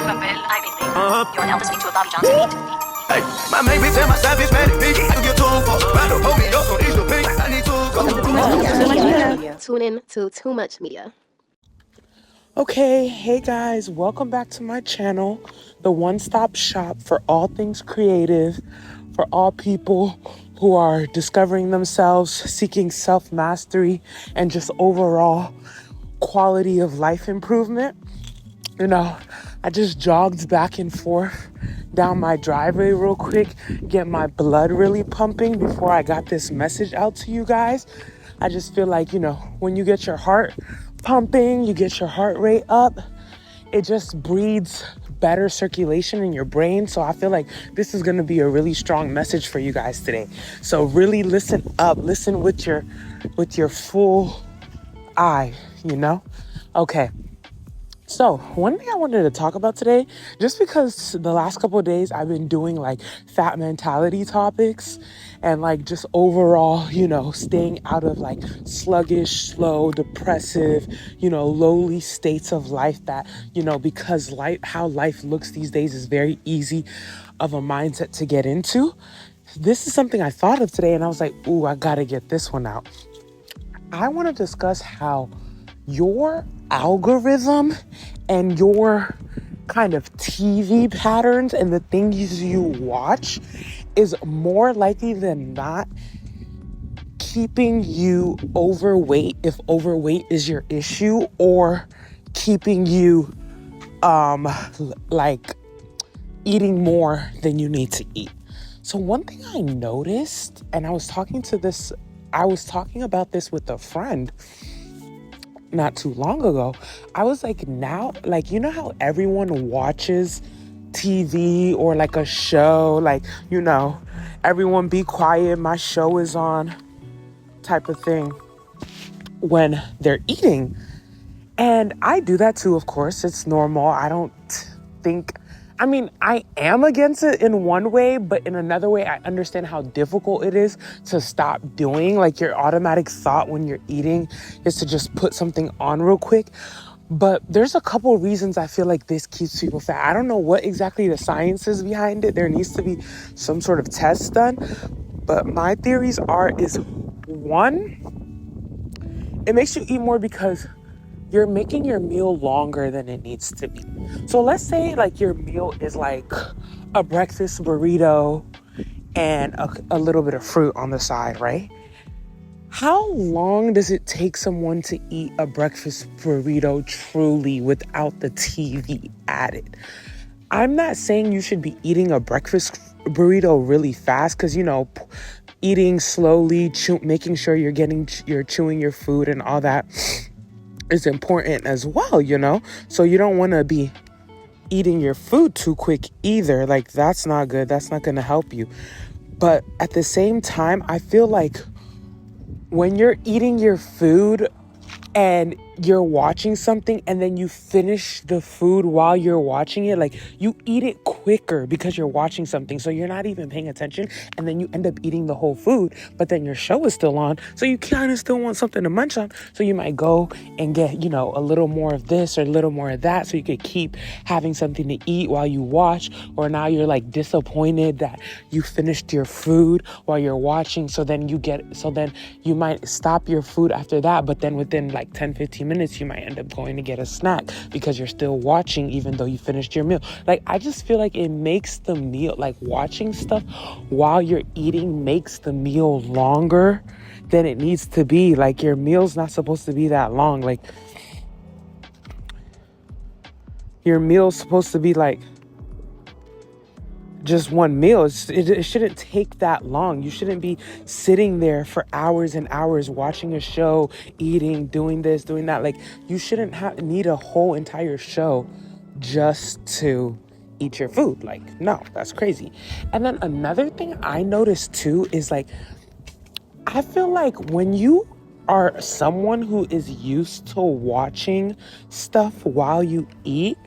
You're now listening to a Bobby Johnson beat. Hey, my main bitch and my savage man, bitch. I can get 2 for battle, hold me up on each of pink. I need to go. Tune in to Too Much Media. Okay, hey guys, welcome back to my channel, the one-stop shop for all things creative, for all people who are discovering themselves, seeking self-mastery, and just overall quality of life improvement. You know, I just jogged back and forth down my driveway real quick, get my blood really pumping before I got this message out to you guys. I just feel like, when you get your heart pumping, you get your heart rate up, it just breeds better circulation in your brain. So I feel like this is going to be a really strong message for you guys today. So really listen up, listen with your full eye, Okay. So one thing I wanted to talk about today, just because the last couple of days I've been doing like fat mentality topics and like just overall, staying out of like sluggish, slow, depressive, lowly states of life that, because how life looks these days is very easy of a mindset to get into. This is something I thought of today and I was like, ooh, I gotta get this one out. I want to discuss how your algorithm and your kind of TV patterns and the things you watch is more likely than not keeping you overweight if overweight is your issue, or keeping you like eating more than you need to eat. So one thing I noticed, and I was talking about this with a friend not too long ago. I was like, now, like, how everyone watches TV or like a show, like, everyone be quiet, my show is on type of thing when they're eating. And I do that too, of course. It's normal. I am against it in one way, but in another way, I understand how difficult it is to stop doing. Like, your automatic thought when you're eating is to just put something on real quick. But there's a couple reasons I feel like this keeps people fat. I don't know what exactly the science is behind it. There needs to be some sort of test done. But my theories is one, it makes you eat more because you're making your meal longer than it needs to be. So let's say like your meal is like a breakfast burrito and a little bit of fruit on the side, right? How long does it take someone to eat a breakfast burrito truly without the TV added? I'm not saying you should be eating a breakfast burrito really fast, because, eating slowly, making sure you're chewing your food and all that is important as well, So you don't want to be eating your food too quick either. Like, that's not good. That's not going to help you. But at the same time, I feel like when you're eating your food and you're watching something and then you finish the food while you're watching it, like, you eat it quicker because you're watching something, so you're not even paying attention, and then you end up eating the whole food, but then your show is still on, so you kind of still want something to munch on, so you might go and get, a little more of this or a little more of that, so you could keep having something to eat while you watch. Or now you're like disappointed that you finished your food while you're watching, so then you might stop your food after that, but then within like 10-15 minutes you might end up going to get a snack because you're still watching even though you finished your meal. Like, I just feel like it makes the meal, like watching stuff while you're eating makes the meal longer than it needs to be. Like, your meal's not supposed to be that long. Like, your meal's supposed to be like just one meal. It shouldn't take that long. You shouldn't be sitting there for hours and hours watching a show, eating, doing this, doing that. Like, you shouldn't need a whole entire show just to eat your food. Like, no, that's crazy. And then another thing I noticed too is like, I feel like when you are someone who is used to watching stuff while you eat,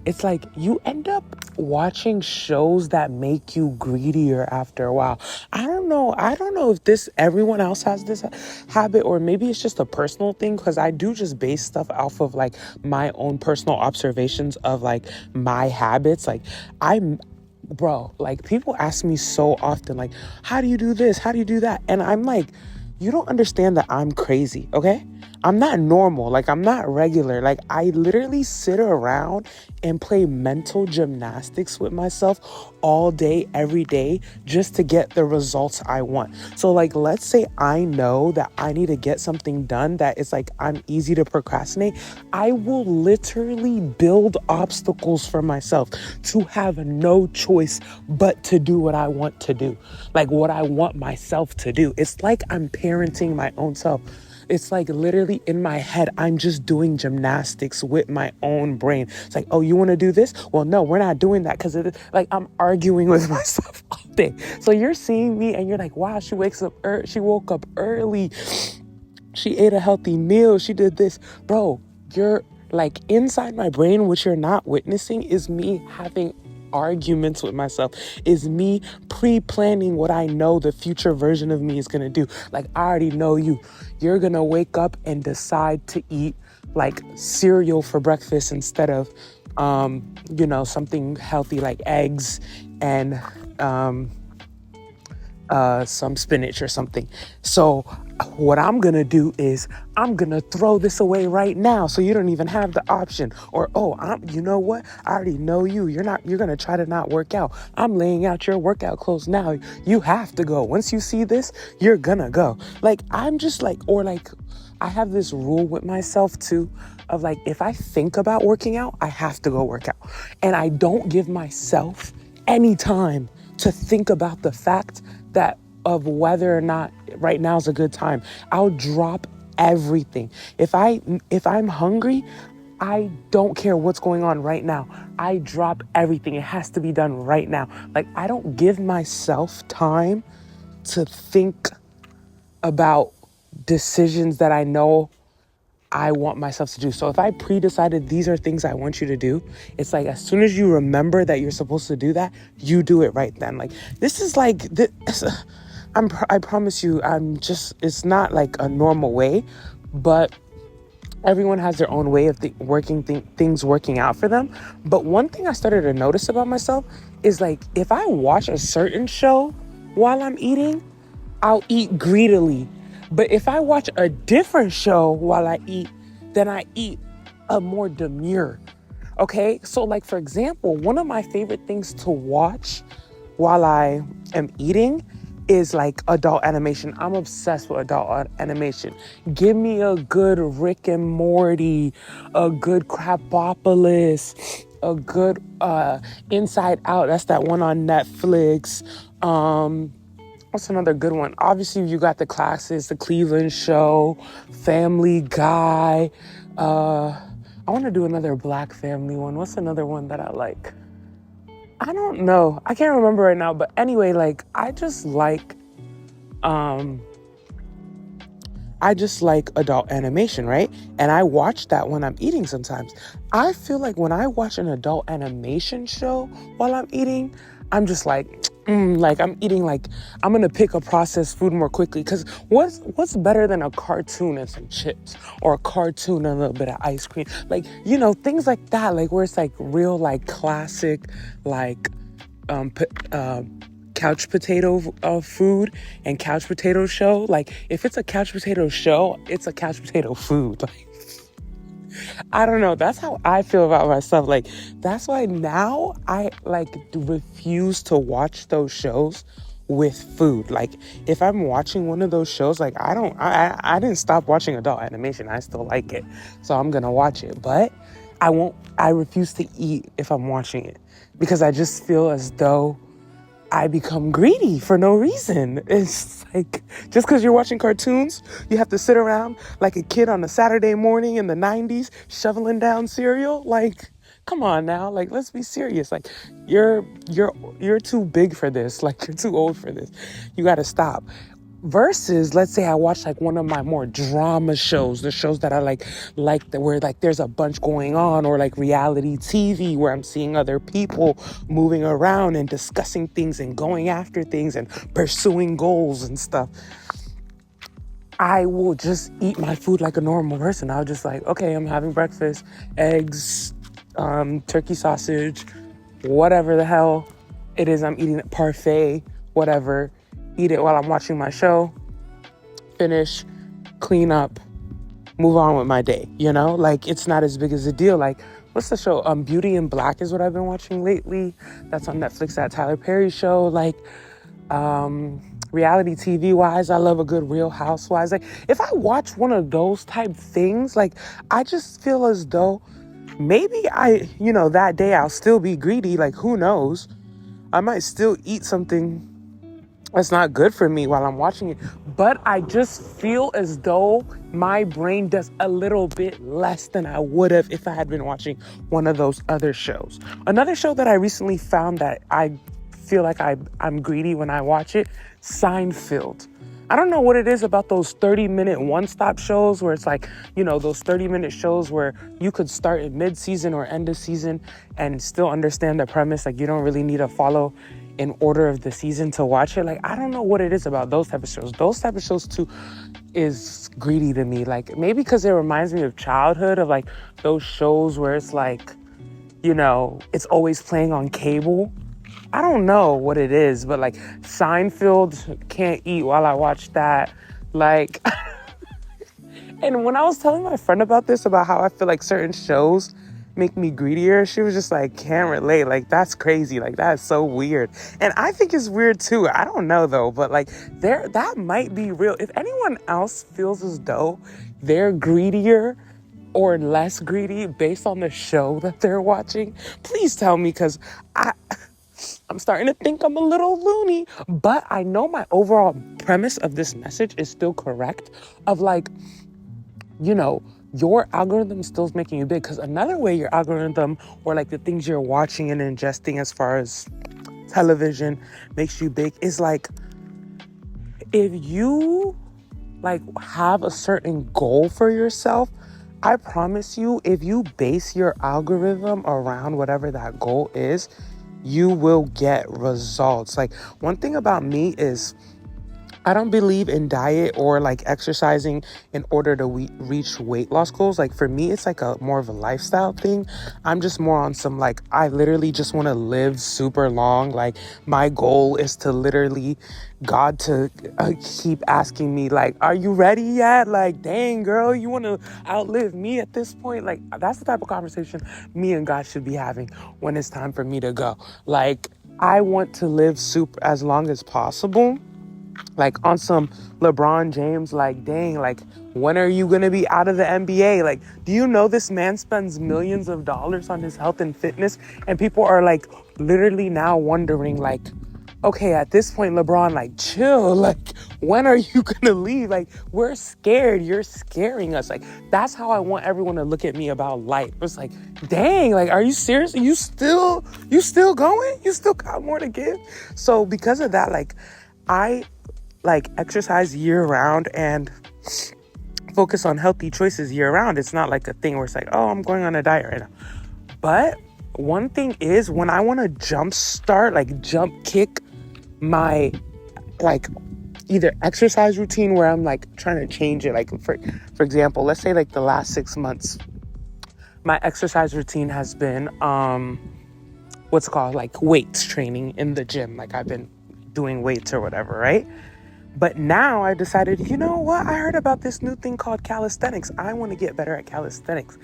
it's like you end up watching shows that make you greedier after a while. I don't know if this everyone else has this habit, or maybe it's just a personal thing, because I do just base stuff off of like my own personal observations of like my habits. Like I'm bro, like people ask me so often, like, how do you do this? How do you do that? And I'm like, you don't understand that I'm crazy, okay? I'm not normal. Like, I'm not regular. Like, I literally sit around and play mental gymnastics with myself all day, every day, just to get the results I want. So, like, let's say I know that I need to get something done that is like, I'm easy to procrastinate. I will literally build obstacles for myself to have no choice but to do what I want to do, like what I want myself to do. It's like I'm parenting my own self. It's like literally in my head, I'm just doing gymnastics with my own brain. It's like, oh, you want to do this? Well, no, we're not doing that, because like I'm arguing with myself all day. So you're seeing me and you're like, wow, she woke up early. She ate a healthy meal. She did this. Bro, you're like inside my brain, what you're not witnessing is me having arguments with myself, is me pre-planning what I know the future version of me is gonna do. Like, I already know you're gonna wake up and decide to eat like cereal for breakfast instead of something healthy like eggs and some spinach or something. So what I'm gonna do is I'm gonna throw this away right now, so you don't even have the option. Or, oh, you know what? I already know you're gonna try to not work out. I'm laying out your workout clothes now. You have to go. Once you see this, you're gonna go. Like, I'm just like, or like, I have this rule with myself too, of like, if I think about working out, I have to go work out. And I don't give myself any time to think about the fact that of whether or not right now is a good time. I'll drop everything. If I'm hungry, I don't care what's going on right now. I drop everything. It has to be done right now. Like, I don't give myself time to think about decisions that I know I want myself to do. So if I pre-decided these are things I want you to do, it's like as soon as you remember that you're supposed to do that, you do it right then. Like, this is like, I promise you, it's not like a normal way, but everyone has their own way of things working out for them. But one thing I started to notice about myself is like, if I watch a certain show while I'm eating, I'll eat greedily. But if I watch a different show while I eat, then I eat a more demure. Okay? So like, for example, one of my favorite things to watch while I am eating is like adult animation. I'm obsessed with adult animation. Give me a good Rick and Morty, a good Crapopolis, a good Inside Out. That's that one on Netflix. What's another good one? Obviously, you got the classics, The Cleveland Show, Family Guy. I want to do another Black family one. What's another one that I like? I don't know. I can't remember right now. But anyway, like, I just like adult animation, right? And I watch that when I'm eating sometimes. I feel like when I watch an adult animation show while I'm eating, I'm just like I'm eating like I'm gonna pick a processed food more quickly. Because what's better than a cartoon and some chips, or a cartoon and a little bit of ice cream? Like, things like that, like where it's like real, like classic, like couch potato food and couch potato show. Like, if it's a couch potato show, it's a couch potato food. Like, I don't know. That's how I feel about myself. Like, that's why now I like refuse to watch those shows with food. Like, if I'm watching one of those shows, like I didn't stop watching adult animation. I still like it. So I'm going to watch it, but I refuse to eat if I'm watching it, because I just feel as though I become greedy for no reason. It's like, just because you're watching cartoons, you have to sit around like a kid on a Saturday morning in the 90s shoveling down cereal. Like, come on now. Like, let's be serious. Like, you're too big for this. Like, you're too old for this. You got to stop. Versus, let's say I watch like one of my more drama shows, the shows that I like that where like there's a bunch going on, or like reality TV where I'm seeing other people moving around and discussing things and going after things and pursuing goals and stuff. I will just eat my food like a normal person. I'll just like, okay, I'm having breakfast, eggs, turkey sausage, whatever the hell it is I'm eating, parfait, whatever. Eat it while I'm watching my show, finish, clean up, move on with my day, you know? Like, it's not as big as a deal. Like, what's the show? Beauty in Black is what I've been watching lately. That's on Netflix, that Tyler Perry show. Like, reality TV wise, I love a good Real Housewives. Like, if I watch one of those type things, like, I just feel as though maybe that day I'll still be greedy. Like, who knows? I might still eat something that's not good for me while I'm watching it. But I just feel as though my brain does a little bit less than I would have if I had been watching one of those other shows. Another show that I recently found that I feel like I'm greedy when I watch it, Seinfeld. I don't know what it is about those 30-minute one-stop shows where it's like, those 30-minute shows where you could start at mid-season or end of season and still understand the premise. Like, you don't really need to follow in order of the season to watch it. Like, I don't know what it is about those type of shows. Those type of shows too is greedy to me. Like, maybe because it reminds me of childhood, of like those shows where it's like, it's always playing on cable. I don't know what it is, but like Seinfeld, can't eat while I watch that. Like, and when I was telling my friend about this, about how I feel like certain shows make me greedier, she was just like, can't relate. Like, that's crazy. Like, that's so weird. And I think it's weird too. I don't know though, but like that might be real. If anyone else feels as though they're greedier or less greedy based on the show that they're watching, please tell me, because I'm starting to think I'm a little loony. But I know my overall premise of this message is still correct, of like, your algorithm still is making you big. Because another way your algorithm, or like the things you're watching and ingesting as far as television, makes you big is like, if you like have a certain goal for yourself, I promise you, if you base your algorithm around whatever that goal is, you will get results. Like, one thing about me is I don't believe in diet or like exercising in order to reach weight loss goals. Like, for me, it's like more of a lifestyle thing. I'm just more on some like, I literally just want to live super long. Like, my goal is to literally God to keep asking me like, are you ready yet? Like, dang girl, you want to outlive me at this point? Like, that's the type of conversation me and God should be having when it's time for me to go. Like, I want to live super as long as possible. Like, on some LeBron James, like, dang, like, when are you going to be out of the NBA? Like, do you know this man spends millions of dollars on his health and fitness? And people are like literally now wondering like, okay, at this point, LeBron, like, chill. Like, when are you going to leave? Like, we're scared. You're scaring us. Like, that's how I want everyone to look at me about life. It's like, dang, like, are you serious? You still going? You still got more to give? So because of that, like, I like exercise year round and focus on healthy choices year round. It's not like a thing where it's like, oh, I'm going on a diet right now. But one thing is, when I want to jump kick my like either exercise routine where I'm like trying to change it. Like, for example, let's say like the last 6 months, my exercise routine has been what's called like weights training in the gym. Like, I've been doing weights or whatever, right? But now I decided, you know what? I heard about this new thing called calisthenics. I want to get better at calisthenics.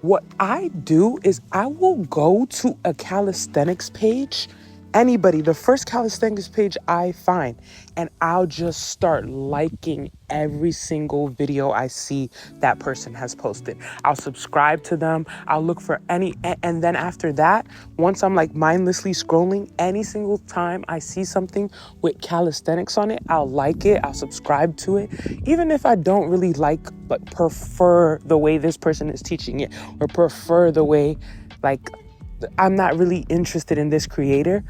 What I do is I will go to a calisthenics page, anybody, the first calisthenics page I find, and I'll just start liking every single video I see that person has posted. I'll subscribe to them. I'll look for and then after that, once I'm like mindlessly scrolling, any single time I see something with calisthenics on it, I'll like it. I'll subscribe to it. Even if I don't really but prefer the way this person is teaching it, or prefer the way, like, I'm not really interested in this creator,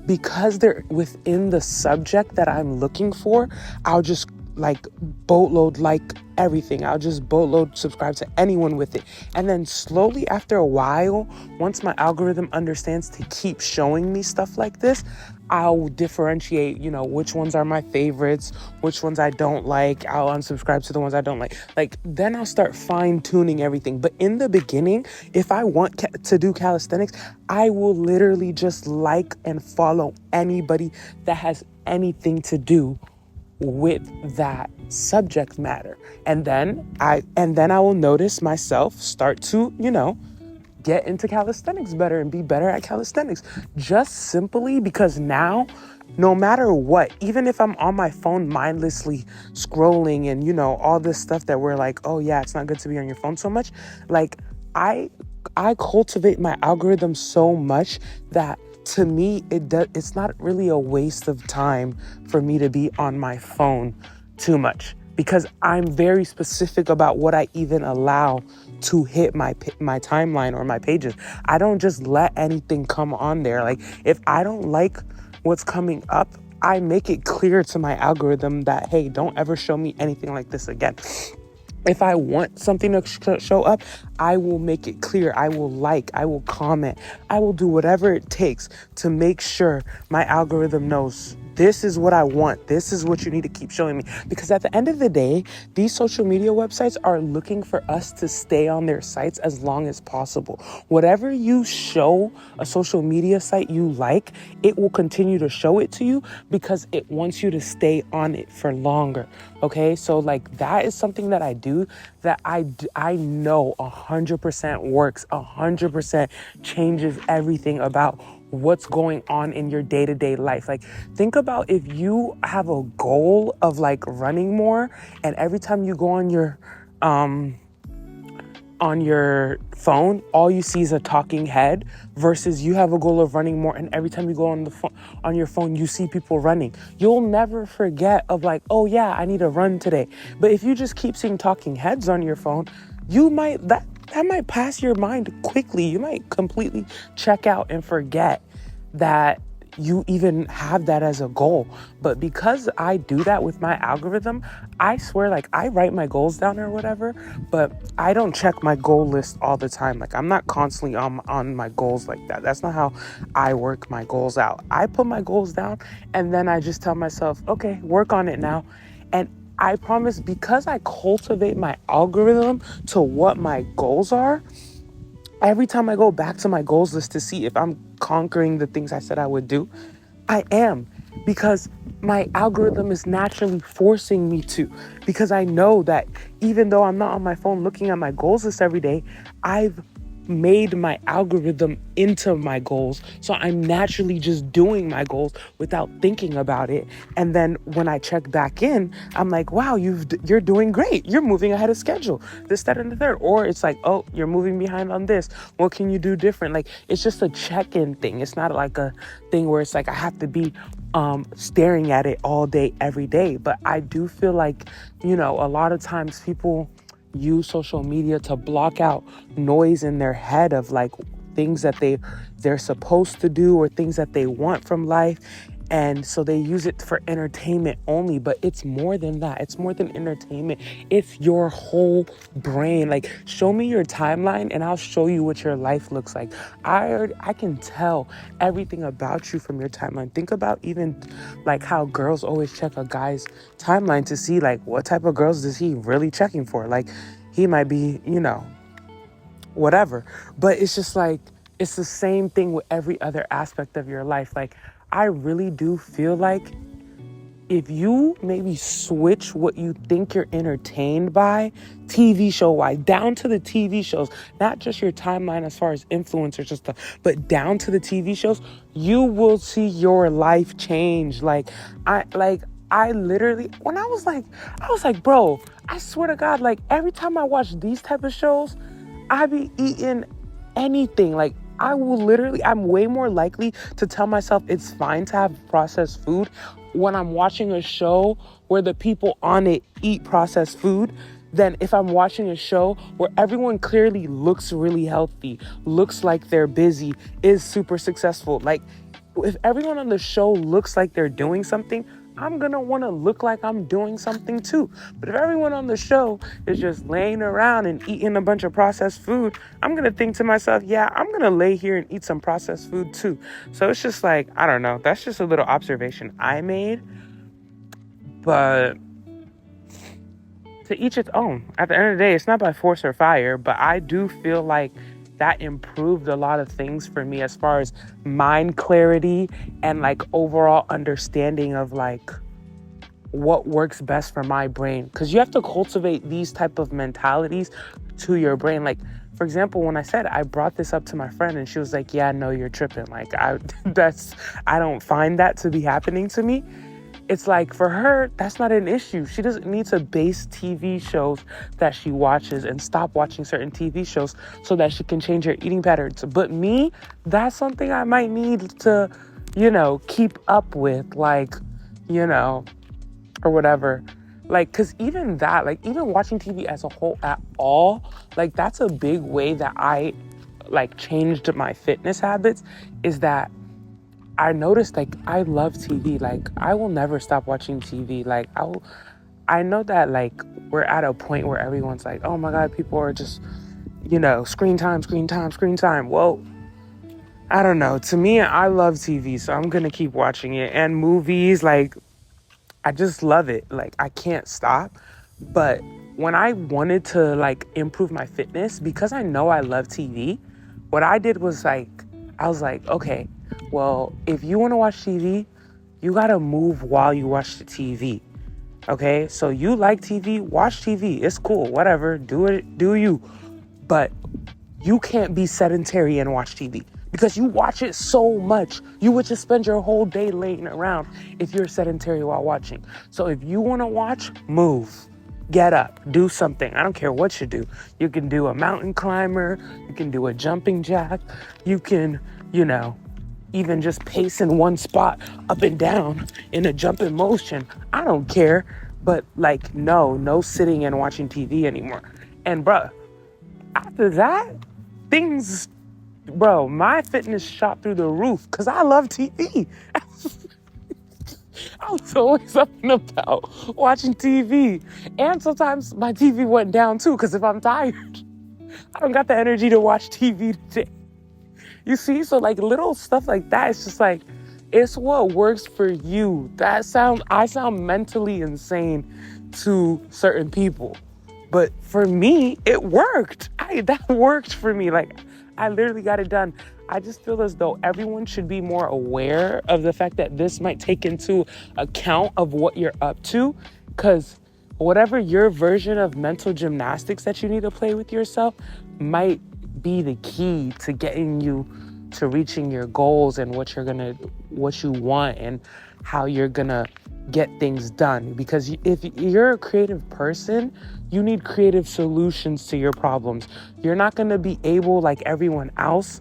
because they're within the subject that I'm looking for, I'll just like boatload like everything. I'll just boatload subscribe to anyone with it. And then slowly after a while, once my algorithm understands to keep showing me stuff like this, I'll differentiate, which ones are my favorites, which ones I don't like. I'll unsubscribe to the ones I don't like. Like, then I'll start fine tuning everything. But in the beginning, if I want to do calisthenics, I will literally just like and follow anybody that has anything to do with that subject matter. And then I will notice myself start to, get into calisthenics better and be better at calisthenics, just simply because now, no matter what, even if I'm on my phone mindlessly scrolling and, all this stuff that we're like, oh yeah, it's not good to be on your phone so much. Like, I cultivate my algorithm so much that to me, it's not really a waste of time for me to be on my phone too much, because I'm very specific about what I even allow to hit my timeline or my pages. I don't just let anything come on there. Like, if I don't like what's coming up, I make it clear to my algorithm that, hey, don't ever show me anything like this again. If I want something to show up, I will make it clear. I will comment. I will do whatever it takes to make sure my algorithm knows this is what I want. This is what you need to keep showing me. Because at the end of the day, these social media websites are looking for us to stay on their sites as long as possible. Whatever you show a social media site you like, it will continue to show it to you because it wants you to stay on it for longer. Okay, so like that is something that I do that I know 100% works, 100% changes everything about what's going on in your day-to-day life. Like, think about if you have a goal of like running more, and every time you go on your phone, all you see is a talking head, versus you have a goal of running more, and every time you go on your phone, you see people running. You'll never forget of like, oh yeah, I need to run today. But if you just keep seeing talking heads on your phone, that might pass your mind quickly. You might completely check out and forget that you even have that as a goal. But because I do that with my algorithm, I swear, like, I write my goals down or whatever, but I don't check my goal list all the time. Like, I'm not constantly on my goals like that. That's not how I work my goals out. I put my goals down and then I just tell myself, okay, work on it now. And I promise, because I cultivate my algorithm to what my goals are, every time I go back to my goals list to see if I'm conquering the things I said I would do, I am. Because my algorithm is naturally forcing me to. Because I know that even though I'm not on my phone looking at my goals list every day, I've made my algorithm into my goals. So I'm naturally just doing my goals without thinking about it. And then when I check back in, I'm like, wow, you're doing great. You're moving ahead of schedule. This, that, and the third. Or it's like, oh, you're moving behind on this. What can you do different? Like, it's just a check-in thing. It's not like a thing where it's like I have to be staring at it all day, every day. But I do feel like, a lot of times people use social media to block out noise in their head of like things that they're supposed to do or things that they want from life. And so they use it for entertainment only, but it's more than that. It's more than entertainment. It's your whole brain. Like, show me your timeline and I'll show you what your life looks like. I can tell everything about you from your timeline. Think about even like how girls always check a guy's timeline to see like what type of girls is he really checking for. Like, he might be, whatever. But it's just like, it's the same thing with every other aspect of your life. Like, I really do feel like if you maybe switch what you think you're entertained by, TV show-wise, down to the TV shows, not just your timeline as far as influencers and stuff, but down to the TV shows, you will see your life change. I literally, when I was like, bro, I swear to God, like, every time I watch these type of shows, I be eating anything. Like, I'm way more likely to tell myself it's fine to have processed food when I'm watching a show where the people on it eat processed food than if I'm watching a show where everyone clearly looks really healthy, looks like they're busy, is super successful. Like, if everyone on the show looks like they're doing something, I'm gonna want to look like I'm doing something too. But if everyone on the show is just laying around and eating a bunch of processed food, I'm gonna think to myself, yeah, I'm gonna lay here and eat some processed food too. So it's just like, I don't know, that's just a little observation I made. But to each its own. At the end of the day, it's not by force or fire, but I do feel like that improved a lot of things for me as far as mind clarity and like overall understanding of like what works best for my brain. Because you have to cultivate these type of mentalities to your brain. Like, for example, when I said I brought this up to my friend and she was like, yeah, no, you're tripping. Like, I don't find that to be happening to me. It's like for her, that's not an issue. She doesn't need to base TV shows that she watches and stop watching certain TV shows so that she can change her eating patterns. But me, that's something I might need to, keep up with, like, or whatever. Like, because even that, like, even watching TV as a whole at all, like, that's a big way that I, like, changed my fitness habits, is that I noticed, like, I love TV. Like, I will never stop watching TV. Like, I know that, like, we're at a point where everyone's like, oh my God, people are just, screen time, screen time, screen time. Well, I don't know. To me, I love TV, so I'm going to keep watching it. And movies, like, I just love it. Like, I can't stop. But when I wanted to, like, improve my fitness, because I know I love TV, what I did was, like, I was like, okay, well, if you want to watch TV, you got to move while you watch the TV. Okay? So you like TV, watch TV. It's cool. Whatever. Do it. Do you. But you can't be sedentary and watch TV because you watch it so much. You would just spend your whole day laying around if you're sedentary while watching. So if you want to watch, move. Get up, do something. I don't care what you do. You can do a mountain climber. You can do a jumping jack. You can, even just pace in one spot up and down in a jumping motion. I don't care. But like, no sitting and watching TV anymore. And bruh, after that, my fitness shot through the roof because I love TV. I was always up and about watching TV. And sometimes my TV went down too, because if I'm tired, I don't got the energy to watch TV today. You see? So like little stuff like that, it's just like, it's what works for you. I sound mentally insane to certain people. But for me, it worked. That worked for me. Like, I literally got it done. I just feel as though everyone should be more aware of the fact that this might take into account of what you're up to. Because whatever your version of mental gymnastics that you need to play with yourself might be the key to getting you to reaching your goals and what you want and how you're gonna get things done. Because if you're a creative person, you need creative solutions to your problems. You're not gonna be able, like everyone else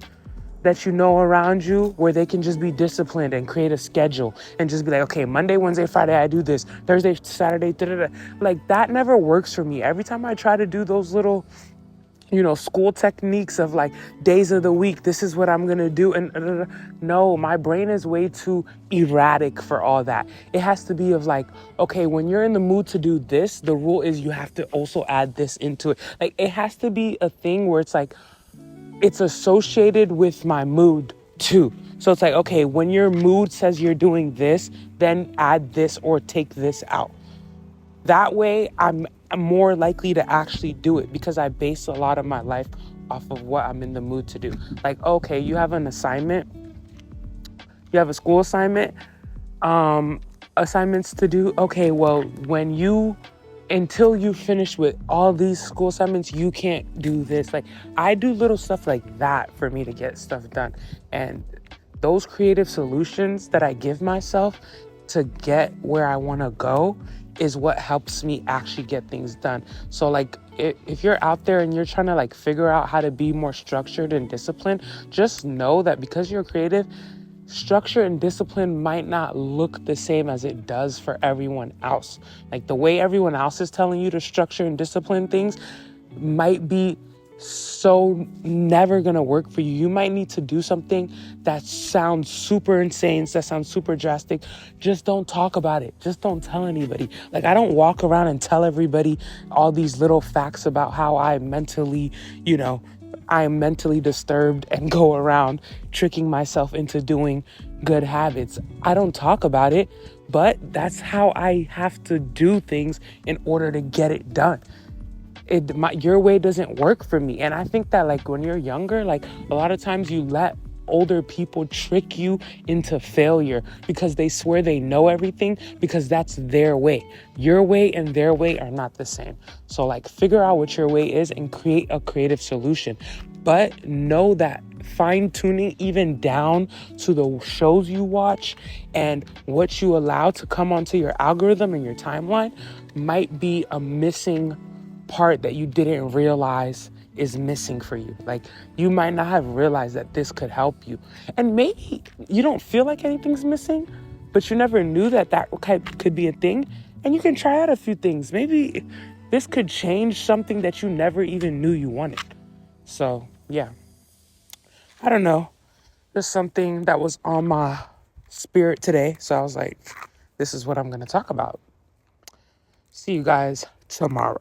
that you know around you, where they can just be disciplined and create a schedule and just be like, okay, Monday, Wednesday, Friday, I do this. Thursday, Saturday, da-da-da. Like, that never works for me. Every time I try to do those little school techniques of like days of the week, this is what I'm gonna do. And no, my brain is way too erratic for all that. It has to be of like, okay, when you're in the mood to do this, the rule is you have to also add this into it. Like, it has to be a thing where it's like, it's associated with my mood too. So it's like, okay, when your mood says you're doing this, then add this or take this out. That way, I'm more likely to actually do it because I base a lot of my life off of what I'm in the mood to do. Like, okay, you have an assignment, you have a school assignment, assignments to do. Okay, well, until you finish with all these school assignments, you can't do this. Like, I do little stuff like that for me to get stuff done. And those creative solutions that I give myself to get where I want to go is what helps me actually get things done. So like, if you're out there and you're trying to like figure out how to be more structured and disciplined, just know that because you're creative, structure and discipline might not look the same as it does for everyone else. Like, the way everyone else is telling you to structure and discipline things might be so never gonna work for you. You might need to do something that sounds super insane, that sounds super drastic. Just don't talk about it. Just don't tell anybody. Like, I don't walk around and tell everybody all these little facts about how I am mentally disturbed and go around tricking myself into doing good habits. I don't talk about it, but that's how I have to do things in order to get it done. Your way doesn't work for me. And I think that, like, when you're younger, like, a lot of times you let older people trick you into failure because they swear they know everything, because that's their way. Your way and their way are not the same. So, like, figure out what your way is and create a creative solution. But know that fine-tuning even down to the shows you watch and what you allow to come onto your algorithm and your timeline might be a missing part that you didn't realize is missing for you. Like, you might not have realized that this could help you. And maybe you don't feel like anything's missing, but you never knew that could be a thing. And you can try out a few things. Maybe this could change something that you never even knew you wanted. So, yeah. I don't know. There's something that was on my spirit today. So I was like, this is what I'm going to talk about. See you guys tomorrow.